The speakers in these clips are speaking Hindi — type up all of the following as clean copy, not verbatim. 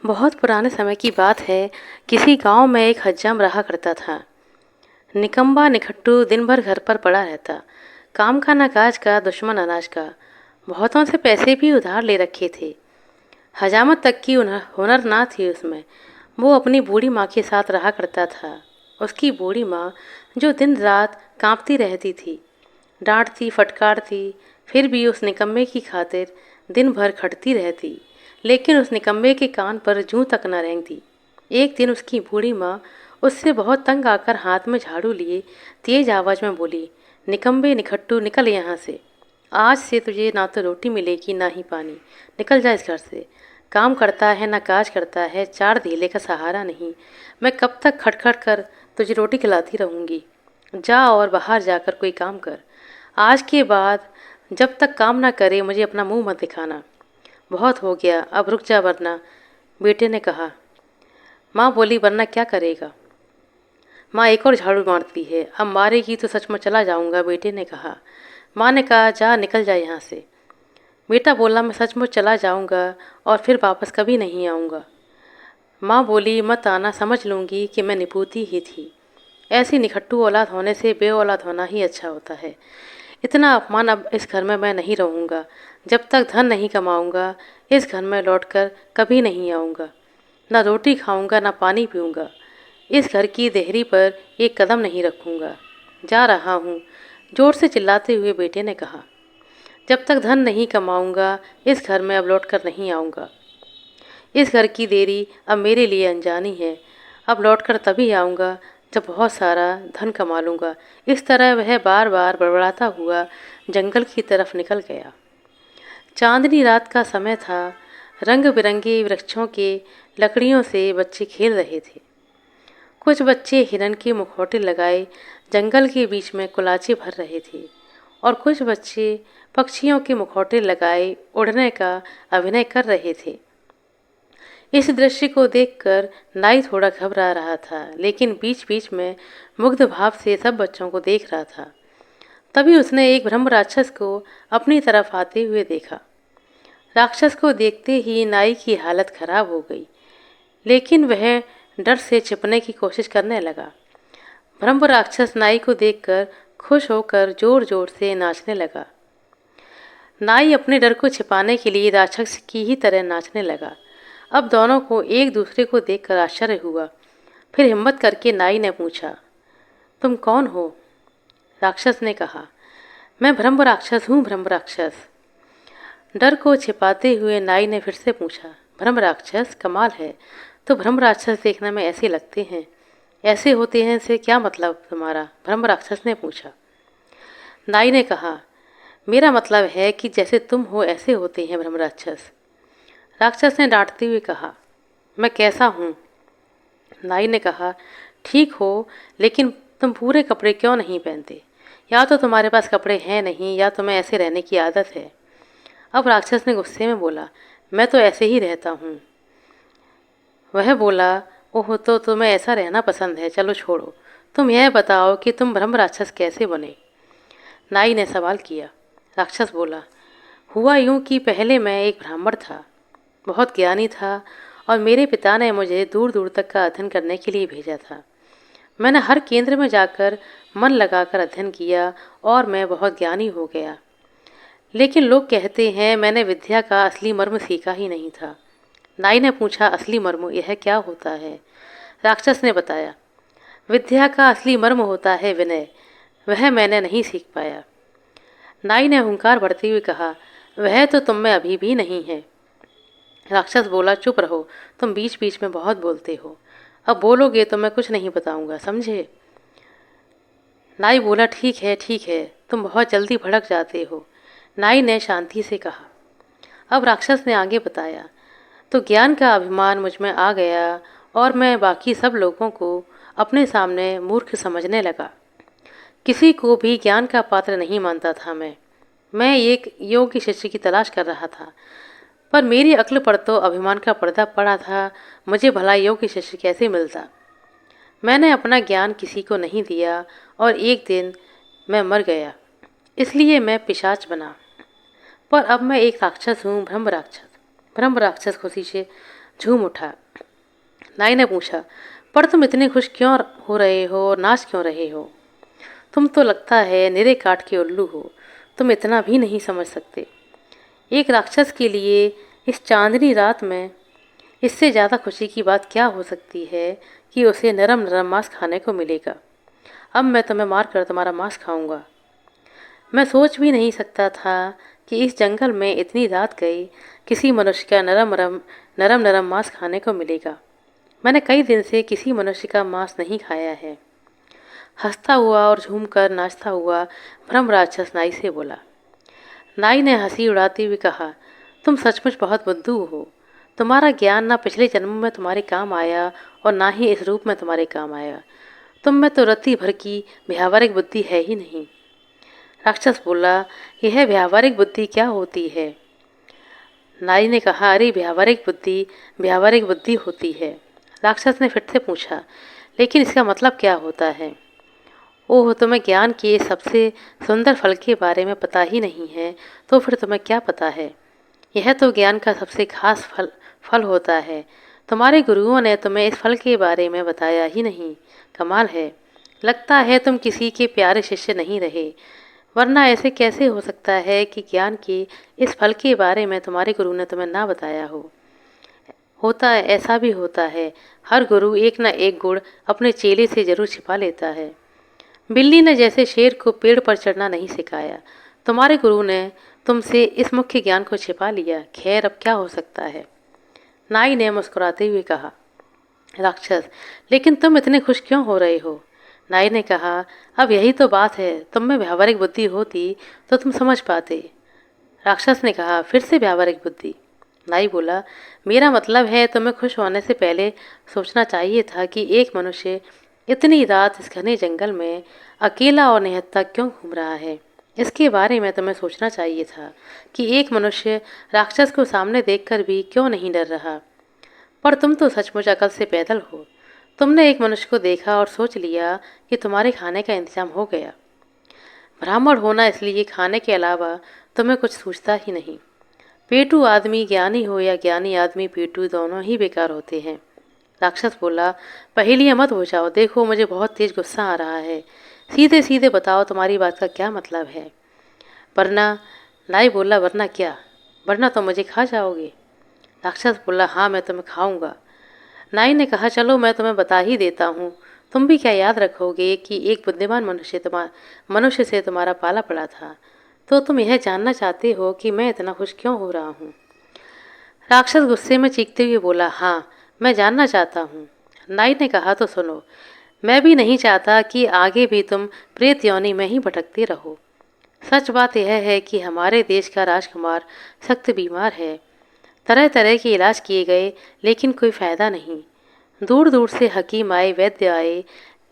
बहुत पुराने समय की बात है। किसी गांव में एक हज्जाम रहा करता था। निकम्मा निखट्टू दिन भर घर पर पड़ा रहता। काम का ना काज का, दुश्मन अनाज का। बहुतों से पैसे भी उधार ले रखे थे। हजामत तक की हुनर ना थी उसमें। वो अपनी बूढ़ी माँ के साथ रहा करता था। उसकी बूढ़ी माँ जो दिन रात कांपती रहती थी, डांटती फटकारती, फिर भी उस निकम्मे की खातिर दिन भर खटती रहती। लेकिन उस निकम्मे के कान पर जूं तक न रेंगती। एक दिन उसकी बूढ़ी माँ उससे बहुत तंग आकर हाथ में झाड़ू लिए तेज आवाज में बोली, निकम्बे निखट्टू निकल यहाँ से। आज से तुझे ना तो रोटी मिलेगी ना ही पानी। निकल जा इस घर से। काम करता है ना काज करता है, चार धेले का सहारा नहीं। मैं कब तक खटखट कर तुझे रोटी खिलाती रहूँगी। जा और बाहर जाकर कोई काम कर। आज के बाद जब तक काम ना करे मुझे अपना मुंह मत दिखाना। बहुत हो गया, अब रुक जा वरना। बेटे ने कहा। माँ बोली, वरना क्या करेगा। माँ एक और झाड़ू मारती है। अब मारेगी तो सच में चला जाऊंगा, बेटे ने कहा। माँ ने कहा, जा निकल जा यहाँ से। बेटा बोला, मैं सचमुच चला जाऊंगा और फिर वापस कभी नहीं आऊँगा। माँ बोली, मत आना, समझ लूँगी कि मैं निपुती ही थी। ऐसी निखट्टू औलाद होने से बे औलाद होना ही अच्छा होता है। इतना अपमान अब इस घर में मैं नहीं रहूँगा। जब तक धन नहीं कमाऊँगा इस घर में लौटकर कभी नहीं आऊँगा। ना रोटी खाऊँगा ना पानी पीऊँगा। इस घर की देहरी पर एक कदम नहीं रखूँगा। जा रहा हूँ, जोर से चिल्लाते हुए बेटे ने कहा। जब तक धन नहीं कमाऊँगा इस घर में अब लौट कर नहीं आऊँगा। इस घर की देरी अब मेरे लिए अनजानी है। अब लौटकर तभी आऊँगा जब बहुत सारा धन कमा लूँगा। इस तरह वह बार बार बड़बड़ाता हुआ जंगल की तरफ निकल गया। चांदनी रात का समय था। रंग बिरंगे वृक्षों के लकड़ियों से बच्चे खेल रहे थे। कुछ बच्चे हिरन के मुखौटे लगाए जंगल के बीच में कुलाचे भर रहे थे और कुछ बच्चे पक्षियों के मुखौटे लगाए उड़ने का अभिनय कर रहे थे। इस दृश्य को देखकर नाई थोड़ा घबरा रहा था, लेकिन बीच बीच में मुग्ध भाव से सब बच्चों को देख रहा था। तभी उसने एक ब्रह्म राक्षस को अपनी तरफ आते हुए देखा। राक्षस को देखते ही नाई की हालत खराब हो गई, लेकिन वह डर से छिपने की कोशिश करने लगा। ब्रह्म राक्षस नाई को देखकर खुश होकर जोर जोर से नाचने लगा। नाई अपने डर को छिपाने के लिए राक्षस की ही तरह नाचने लगा। अब दोनों को एक दूसरे को देखकर आश्चर्य हुआ। फिर हिम्मत करके नाई ने पूछा, तुम कौन हो। राक्षस ने कहा, मैं ब्रह्म राक्षस हूँ, ब्रह्म राक्षस। डर को छिपाते हुए नाई ने फिर से पूछा, ब्रह्म राक्षस, कमाल है। तो ब्रह्म राक्षस देखने में ऐसे लगते हैं। ऐसे होते हैं से क्या मतलब तुम्हारा, ब्रह्म राक्षस ने पूछा। नाई ने कहा, मेरा मतलब है कि जैसे तुम हो ऐसे होते हैं ब्रह्म राक्षस। राक्षस ने डांटते हुए कहा, मैं कैसा हूँ। नाई ने कहा, ठीक हो, लेकिन तुम पूरे कपड़े क्यों नहीं पहनते। या तो तुम्हारे पास कपड़े हैं नहीं या तुम्हें ऐसे रहने की आदत है। अब राक्षस ने गुस्से में बोला, मैं तो ऐसे ही रहता हूँ। वह बोला, ओह, तो तुम्हें ऐसा रहना पसंद है, चलो छोड़ो। तुम यह बताओ कि तुम ब्रह्म राक्षस कैसे बने। नाई ने सवाल किया। राक्षस बोला, हुआ यूं कि पहले मैं एक ब्राह्मण था, बहुत ज्ञानी था और मेरे पिता ने मुझे दूर दूर तक का अध्ययन करने के लिए भेजा था। मैंने हर केंद्र में जाकर मन लगाकर अध्ययन किया और मैं बहुत ज्ञानी हो गया। लेकिन लोग कहते हैं मैंने विद्या का असली मर्म सीखा ही नहीं था। नाई ने पूछा, असली मर्म यह क्या होता है। राक्षस ने बताया, विद्या का असली मर्म होता है विनय। वह मैंने नहीं सीख पाया। नाई ने हुंकार भरते हुए कहा, वह तो तुम में अभी भी नहीं है। राक्षस बोला, चुप रहो, तुम बीच बीच में बहुत बोलते हो। अब बोलोगे तो मैं कुछ नहीं बताऊंगा, समझे। नाई बोला, ठीक है, तुम बहुत जल्दी भड़क जाते हो। नाई ने शांति से कहा। अब राक्षस ने आगे बताया, तो ज्ञान का अभिमान मुझ में आ गया और मैं बाकी सब लोगों को अपने सामने मूर्ख समझने लगा। किसी को भी ज्ञान का पात्र नहीं मानता था मैं एक योग्य शिष्य की तलाश कर रहा था, पर मेरी अक्ल पर तो अभिमान का पर्दा पड़ा था। मुझे भला योग्य शिष्य कैसे मिलता। मैंने अपना ज्ञान किसी को नहीं दिया और एक दिन मैं मर गया, इसलिए मैं पिशाच बना। पर अब मैं एक राक्षस हूँ, ब्रह्म राक्षस। ब्रह्म राक्षस खुशी से झूम उठा। नाई ने पूछा, पर तुम इतने खुश क्यों हो रहे हो और नाच क्यों रहे हो? तुम तो लगता है निरे काठ के उल्लू हो, तुम इतना भी नहीं समझ सकते। एक राक्षस के लिए इस चांदनी रात में इससे ज़्यादा खुशी की बात क्या हो सकती है कि उसे नरम नरम मांस खाने को मिलेगा। अब मैं तुम्हें मार कर तुम्हारा मांस खाऊंगा। मैं सोच भी नहीं सकता था कि इस जंगल में इतनी रात गई किसी मनुष्य का नरम नरम मांस खाने को मिलेगा। मैंने कई दिन से किसी मनुष्य का मांस नहीं खाया है। हंसता हुआ और झूमकर नाचता हुआ ब्रह्म राक्षस नाई से बोला। नाई ने हंसी उड़ाते हुए कहा, तुम सचमुच बहुत बुद्धू हो। तुम्हारा ज्ञान ना पिछले जन्म में तुम्हारे काम आया और ना ही इस रूप में तुम्हारे काम आया। तुम में तो रत्ती भर की व्यावहारिक बुद्धि है ही नहीं। राक्षस बोला, यह व्यावहारिक बुद्धि क्या होती है? नाई ने कहा, अरे व्यावहारिक बुद्धि होती है। राक्षस ने फिर से पूछा, लेकिन इसका मतलब क्या होता है? ओह, तुम्हें ज्ञान के सबसे सुंदर फल के बारे में पता ही नहीं है, तो फिर तुम्हें क्या पता है? यह तो ज्ञान का सबसे खास फल होता है। तुम्हारे गुरुओं ने तुम्हें इस फल के बारे में बताया ही नहीं। कमाल है, लगता है तुम किसी के प्यारे शिष्य नहीं रहे, वरना ऐसे कैसे हो सकता है कि ज्ञान के इस फल के बारे में तुम्हारे गुरु ने तुम्हें ना बताया हो। होता है, ऐसा भी होता है। हर गुरु एक ना एक गुण अपने चेले से जरूर छिपा लेता है। बिल्ली ने जैसे शेर को पेड़ पर चढ़ना नहीं सिखाया, तुम्हारे गुरु ने तुमसे इस मुख्य ज्ञान को छिपा लिया। खैर, अब क्या हो सकता है? नाई ने मुस्कुराते हुए कहा। राक्षस, लेकिन तुम इतने खुश क्यों हो रहे हो? नाई ने कहा, अब यही तो बात है, तुम में व्यावहारिक बुद्धि होती तो तुम समझ पाते। राक्षस ने कहा, फिर से व्यावहारिक बुद्धि? नाई बोला, मेरा मतलब है तुम्हें खुश होने से पहले सोचना चाहिए था कि एक मनुष्य इतनी रात इस घने जंगल में अकेला और निहत्था क्यों घूम रहा है। इसके बारे में तुम्हें सोचना चाहिए था कि एक मनुष्य राक्षस को सामने देखकर भी क्यों नहीं डर रहा। पर तुम तो सचमुच अकल से पैदल हो। तुमने एक मनुष्य को देखा और सोच लिया कि तुम्हारे खाने का इंतजाम हो गया। ब्राह्मण होना इसलिए खाने के अलावा तुम्हें कुछ सूझता ही नहीं। पेटू आदमी ज्ञानी हो या ज्ञानी आदमी पेटू, दोनों ही बेकार होते हैं। राक्षस बोला, पहेलियां मत बुझाओ, देखो मुझे बहुत तेज गुस्सा आ रहा है। सीधे सीधे बताओ तुम्हारी बात का क्या मतलब है? वरना, नाई बोला, वरना क्या? वरना तो मुझे खा जाओगे। राक्षस बोला, हाँ, मैं तुम्हें खाऊंगा। नाई ने कहा, चलो मैं तुम्हें बता ही देता हूँ। तुम भी क्या याद रखोगे कि एक बुद्धिमान मनुष्य से तुम्हारा पाला पड़ा था। तो तुम यह जानना चाहते हो कि मैं इतना खुश क्यों हो रहा हूँ? राक्षस गुस्से में चीखते हुए बोला, हाँ, मैं जानना चाहता हूँ। नाई ने कहा, तो सुनो, मैं भी नहीं चाहता कि आगे भी तुम प्रेत योनि में ही भटकते रहो। सच बात यह है कि हमारे देश का राजकुमार सख्त बीमार है। तरह तरह के इलाज किए गए, लेकिन कोई फायदा नहीं। दूर दूर से हकीम आए, वैद्य आए,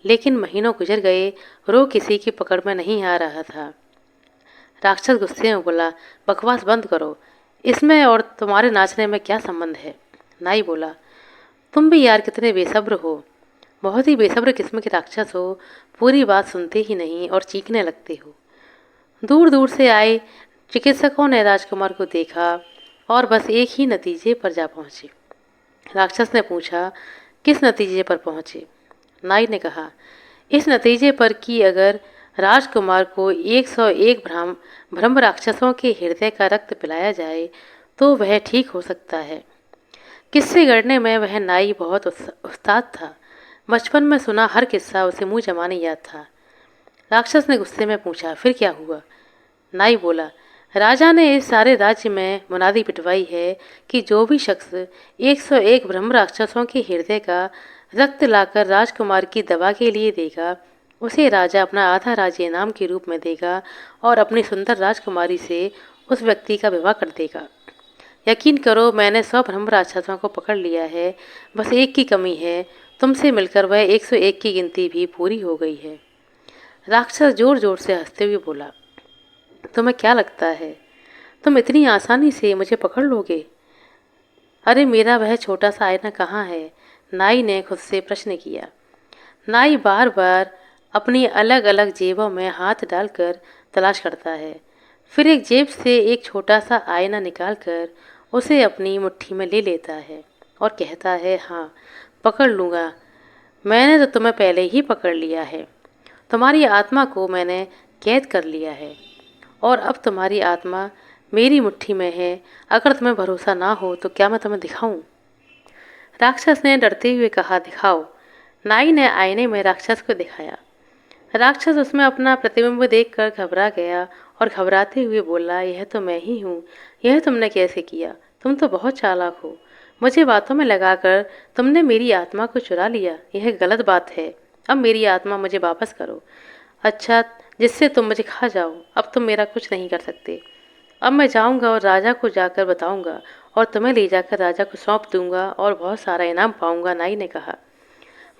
लेकिन महीनों गुजर गए, रोग किसी की पकड़ में नहीं आ रहा था। राक्षस गुस्से में बोला, बकवास बंद करो, इसमें और तुम्हारे नाचने में क्या संबंध है? नाई बोला, तुम भी यार कितने बेसब्र हो। बहुत ही बेसब्र किस्म के राक्षस हो, पूरी बात सुनते ही नहीं और चीखने लगते हो। दूर दूर से आए चिकित्सकों ने राजकुमार को देखा और बस एक ही नतीजे पर जा पहुंचे। राक्षस ने पूछा, किस नतीजे पर पहुंचे? नाई ने कहा, इस नतीजे पर कि अगर राजकुमार को 101 ब्रह्म राक्षसों के हृदय का रक्त पिलाया जाए तो वह ठीक हो सकता है। किस्से गढ़ने में वह नाई बहुत उस्ताद था। बचपन में सुना हर किस्सा उसे मुंह जमाने याद था। राक्षस ने गुस्से में पूछा, फिर क्या हुआ? नाई बोला, राजा ने इस सारे राज्य में मुनादी पिटवाई है कि जो भी शख्स 101 ब्रह्म राक्षसों के हृदय का रक्त लाकर राजकुमार की दवा के लिए देगा, उसे राजा अपना आधा राज्य इनाम के रूप में देगा और अपनी सुंदर राजकुमारी से उस व्यक्ति का विवाह कर देगा। यकीन करो, मैंने 100 ब्रह्म राक्षसों को पकड़ लिया है, बस एक की कमी है, तुमसे मिलकर वह 101 की गिनती भी पूरी हो गई है। राक्षस जोर जोर से हंसते हुए बोला, तुम्हें क्या लगता है तुम इतनी आसानी से मुझे पकड़ लोगे? अरे, मेरा वह छोटा सा आईना कहाँ है? नाई ने खुद से प्रश्न किया। नाई बार बार अपनी अलग अलग जेबों में हाथ डालकर तलाश करता है, फिर एक जेब से एक छोटा सा आईना निकालकर उसे अपनी मुट्ठी में ले लेता है और कहता है, हाँ, पकड़ लूँगा। मैंने तो तुम्हें पहले ही पकड़ लिया है। तुम्हारी आत्मा को मैंने कैद कर लिया है और अब तुम्हारी आत्मा मेरी मुट्ठी में है। अगर तुम्हें भरोसा ना हो तो क्या मैं तुम्हें दिखाऊं? राक्षस ने डरते हुए कहा, दिखाओ। नाई ने आईने में राक्षस को दिखाया। राक्षस उसमें अपना प्रतिबिंब देखकर घबरा गया और घबराते हुए बोला, यह तो मैं ही हूँ। यह तुमने कैसे किया? तुम तो बहुत चालाक हो। मुझे बातों में लगाकर तुमने मेरी आत्मा को चुरा लिया। यह गलत बात है। अब मेरी आत्मा मुझे वापस करो। अच्छा, जिससे तुम मुझे खा जाओ। अब तुम मेरा कुछ नहीं कर सकते। अब मैं जाऊंगा और राजा को जाकर बताऊंगा और तुम्हें ले जाकर राजा को सौंप दूंगा और बहुत सारा इनाम पाऊंगा। नाई ने कहा।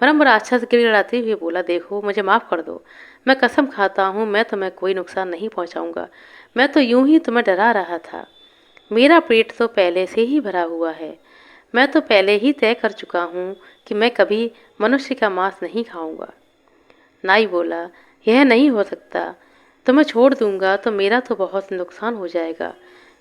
परम राक्षस गिड़गिड़ाते हुए बोला, देखो, मुझे माफ़ कर दो। मैं कसम खाता हूँ मैं तुम्हें कोई नुकसान नहीं पहुँचाऊँगा। मैं तो यूं ही तुम्हें डरा रहा था। मेरा पेट तो पहले से ही भरा हुआ है। मैं तो पहले ही तय कर चुका हूँ कि मैं कभी मनुष्य का मांस नहीं खाऊंगा। नाई बोला, यह नहीं हो सकता। तुम्हें छोड़ दूंगा तो मेरा तो बहुत नुकसान हो जाएगा।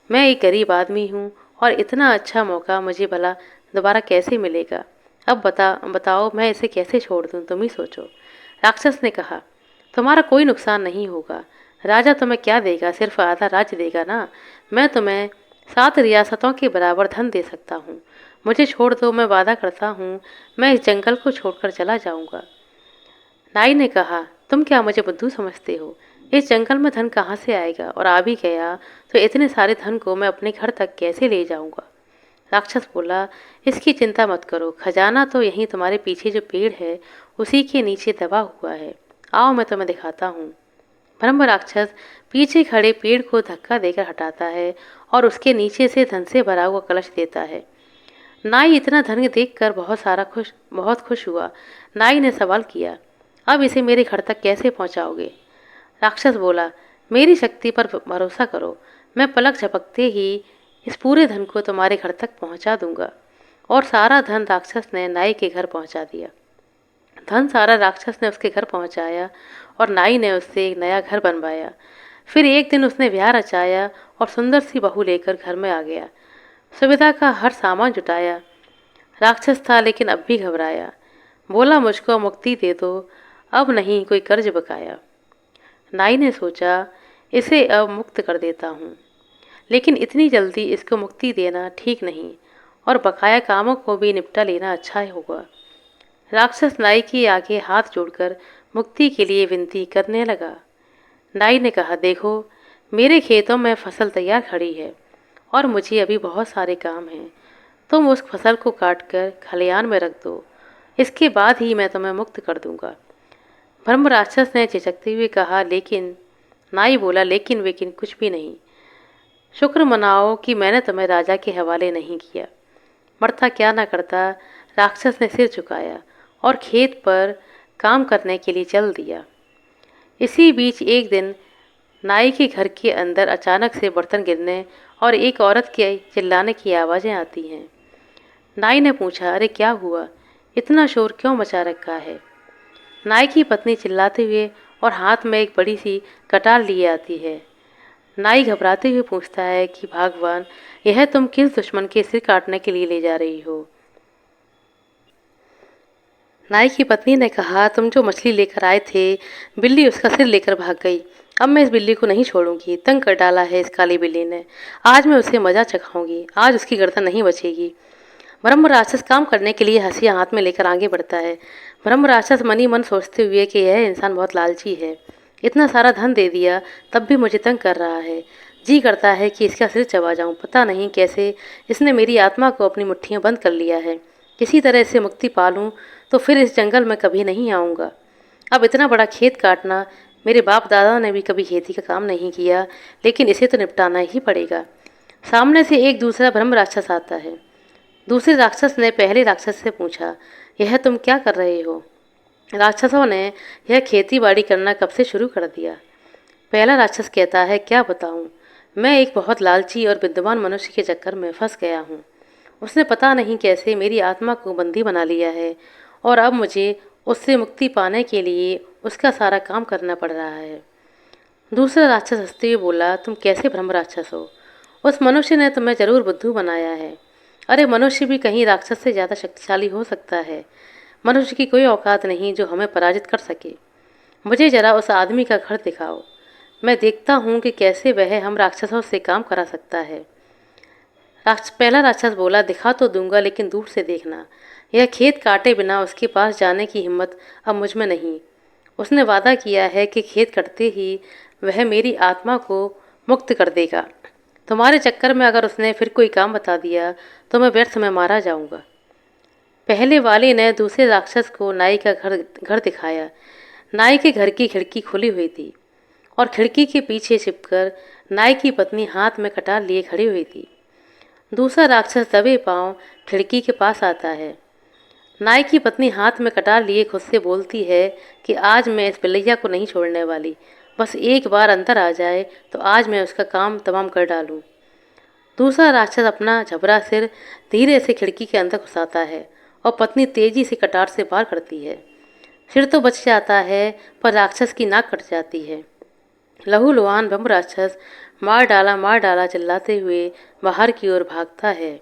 मैं एक गरीब आदमी हूँ और इतना अच्छा मौका मुझे भला दोबारा कैसे मिलेगा? अब बताओ मैं इसे कैसे छोड़ दूँ, तुम ही सोचो। राक्षस ने कहा, तुम्हारा कोई नुकसान नहीं होगा। राजा तुम्हें क्या देगा? सिर्फ आधा राज्य देगा ना। मैं तुम्हें 7 रियासतों के बराबर धन दे सकता हूँ। मुझे छोड़ दो, मैं वादा करता हूँ मैं इस जंगल को छोड़कर चला जाऊँगा। नाई ने कहा, तुम क्या मुझे बुद्धू समझते हो? इस जंगल में धन कहाँ से आएगा? और आ भी गया तो इतने सारे धन को मैं अपने घर तक कैसे ले जाऊंगा? राक्षस बोला, इसकी चिंता मत करो। खजाना तो यहीं तुम्हारे पीछे जो पेड़ है उसी के नीचे दबा हुआ है। आओ, मैं तुम्हें दिखाता हूँ। ब्रह्म राक्षस पीछे खड़े पेड़ को धक्का देकर हटाता है और उसके नीचे से धन से भरा हुआ कलश देता है। नाई इतना धन देखकर बहुत खुश हुआ। नाई ने सवाल किया, अब इसे मेरे घर तक कैसे पहुंचाओगे? राक्षस बोला, मेरी शक्ति पर भरोसा करो। मैं पलक झपकते ही इस पूरे धन को तुम्हारे घर तक पहुंचा दूंगा। और सारा धन राक्षस ने नाई के घर पहुंचा दिया। धन सारा राक्षस ने उसके घर पहुंचाया और नाई ने उससे एक नया घर बनवाया। फिर एक दिन उसने ब्याह रचाया और सुंदर सी बहू लेकर घर में आ गया। सुविधा का हर सामान जुटाया। राक्षस था लेकिन अब भी घबराया। बोला, मुझको मुक्ति दे दो, अब नहीं कोई कर्ज बकाया। नाई ने सोचा, इसे अब मुक्त कर देता हूँ, लेकिन इतनी जल्दी इसको मुक्ति देना ठीक नहीं और बकाया कामों को भी निपटा लेना अच्छा होगा। राक्षस नाई के आगे हाथ जोड़कर मुक्ति के लिए विनती करने लगा। नाई ने कहा, देखो, मेरे खेतों में फसल तैयार खड़ी है और मुझे अभी बहुत सारे काम हैं। तुम उस फसल को काट कर खलियान में रख दो। इसके बाद ही मैं तुम्हें मुक्त कर दूंगा। ब्रह्म राक्षस ने झिझकते हुए कहा, लेकिन। नाई बोला, लेकिन वेकिन कुछ भी नहीं। शुक्र मनाओ कि मैंने तुम्हें राजा के हवाले नहीं किया। मरता क्या ना करता। राक्षस ने सिर झुकाया और खेत पर काम करने के लिए चल दिया। इसी बीच एक दिन नाई के घर के अंदर अचानक से बर्तन गिरने और एक औरत के चिल्लाने की आवाज़ें आती हैं। नाई ने पूछा, अरे क्या हुआ? इतना शोर क्यों मचा रखा है? नाई की पत्नी चिल्लाते हुए और हाथ में एक बड़ी सी कटार लिए आती है। नाई घबराते हुए पूछता है कि भगवान, यह तुम किस दुश्मन के सिर काटने के लिए ले जा रही हो? नाई की पत्नी ने कहा, तुम जो मछली लेकर आए थे, बिल्ली उसका सिर लेकर भाग गई। अब मैं इस बिल्ली को नहीं छोड़ूंगी। तंग कर डाला है इस काली बिल्ली ने। आज मैं उसे मजा चखाऊंगी। आज उसकी गर्दन नहीं बचेगी। ब्रह्म राक्षस काम करने के लिए हंसिया हाथ में लेकर आगे बढ़ता है। ब्रह्म राक्षस मन ही मन सोचते हुए कि यह इंसान बहुत लालची है। इतना सारा धन दे दिया तब भी मुझे तंग कर रहा है। जी करता है कि इसका सिर चबा जाऊं। पता नहीं कैसे इसने मेरी आत्मा को अपनी मुट्ठियां बंद कर लिया है। किसी तरह इससे मुक्ति पा लूं तो फिर इस जंगल में कभी नहीं आऊँगा। अब इतना बड़ा खेत काटना, मेरे बाप दादा ने भी कभी खेती का काम नहीं किया, लेकिन इसे तो निपटाना ही पड़ेगा। सामने से एक दूसरा ब्रह्म राक्षस आता है। दूसरे राक्षस ने पहले राक्षस से पूछा, यह तुम क्या कर रहे हो? राक्षसों ने यह खेती बाड़ी करना कब से शुरू कर दिया। पहला राक्षस कहता है, क्या बताऊं, मैं एक बहुत लालची और विद्वान मनुष्य के चक्कर में फंस गया हूँ। उसने पता नहीं कैसे मेरी आत्मा को बंदी बना लिया है और अब मुझे उससे मुक्ति पाने के लिए उसका सारा काम करना पड़ रहा है। दूसरा राक्षस हंसते हुए बोला, तुम कैसे ब्रह्म राक्षस हो? उस मनुष्य ने तुम्हें जरूर बुद्धू बनाया है। अरे मनुष्य भी कहीं राक्षस से ज़्यादा शक्तिशाली हो सकता है। मनुष्य की कोई औकात नहीं जो हमें पराजित कर सके। मुझे जरा उस आदमी का घर दिखाओ। मैं देखता हूँ कि कैसे वह हम राक्षसों से काम करा सकता है। पहला राक्षस बोला, दिखा तो दूंगा लेकिन दूर से देखना। यह खेत काटे बिना उसके पास जाने की हिम्मत अब मुझ में नहीं। उसने वादा किया है कि खेत कटते ही वह मेरी आत्मा को मुक्त कर देगा। तुम्हारे चक्कर में अगर उसने फिर कोई काम बता दिया तो मैं व्यर्थ में मारा जाऊंगा। पहले वाले ने दूसरे राक्षस को नाई का घर घर दिखाया। नाई के घर की खिड़की खुली हुई थी और खिड़की के पीछे छिपकर नाई की पत्नी हाथ में कटार लिए खड़ी हुई थी। दूसरा राक्षस दबे पांव खिड़की के पास आता है। नाई की पत्नी हाथ में कटार लिए खुद से बोलती है कि आज मैं इस बिलैया को नहीं छोड़ने वाली। बस एक बार अंदर आ जाए तो आज मैं उसका काम तमाम कर डालूं। दूसरा राक्षस अपना झबरा सिर धीरे से खिड़की के अंदर घुसाता है और पत्नी तेजी से कटार से पार करती है। सिर तो बच जाता है पर राक्षस की नाक कट जाती है। लहूलुहान ब्रह्म राक्षस मार डाला चिल्लाते हुए बाहर की ओर भागता है।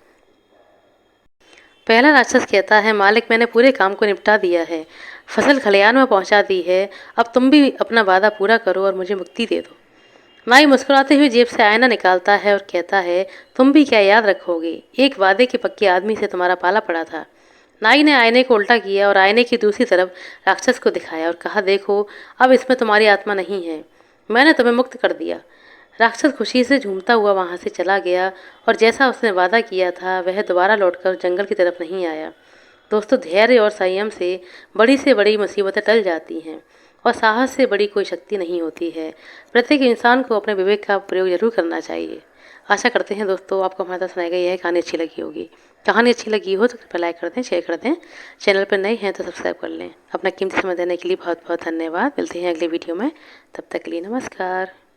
पहला राक्षस कहता है, मालिक मैंने पूरे काम को निपटा दिया है, फसल खलिहान में पहुंचा दी है। अब तुम भी अपना वादा पूरा करो और मुझे मुक्ति दे दो। नाई मुस्कुराते हुए जेब से आईना निकालता है और कहता है, तुम भी क्या याद रखोगे, एक वादे के पक्के आदमी से तुम्हारा पाला पड़ा था। नाई ने आईने को उल्टा किया और आईने की दूसरी तरफ राक्षस को दिखाया और कहा, देखो अब इसमें तुम्हारी आत्मा नहीं है, मैंने तुम्हें मुक्त कर दिया। राक्षस खुशी से झूमता हुआ वहां से चला गया और जैसा उसने वादा किया था वह दोबारा लौटकर जंगल की तरफ नहीं आया। दोस्तों, धैर्य और संयम से बड़ी मुसीबतें टल जाती हैं और साहस से बड़ी कोई शक्ति नहीं होती है। प्रत्येक इंसान को अपने विवेक का प्रयोग जरूर करना चाहिए। आशा करते हैं दोस्तों आपको हमारे साथ सुनाई गई यह कहानी अच्छी लगी होगी। कहानी अच्छी लगी हो तो कृपया लाइक कर दें, शेयर कर दें। चैनल पर नए हैं तो सब्सक्राइब कर लें। अपना कीमती समय देने के लिए बहुत बहुत धन्यवाद। मिलते हैं अगले वीडियो में, तब तक के लिए नमस्कार।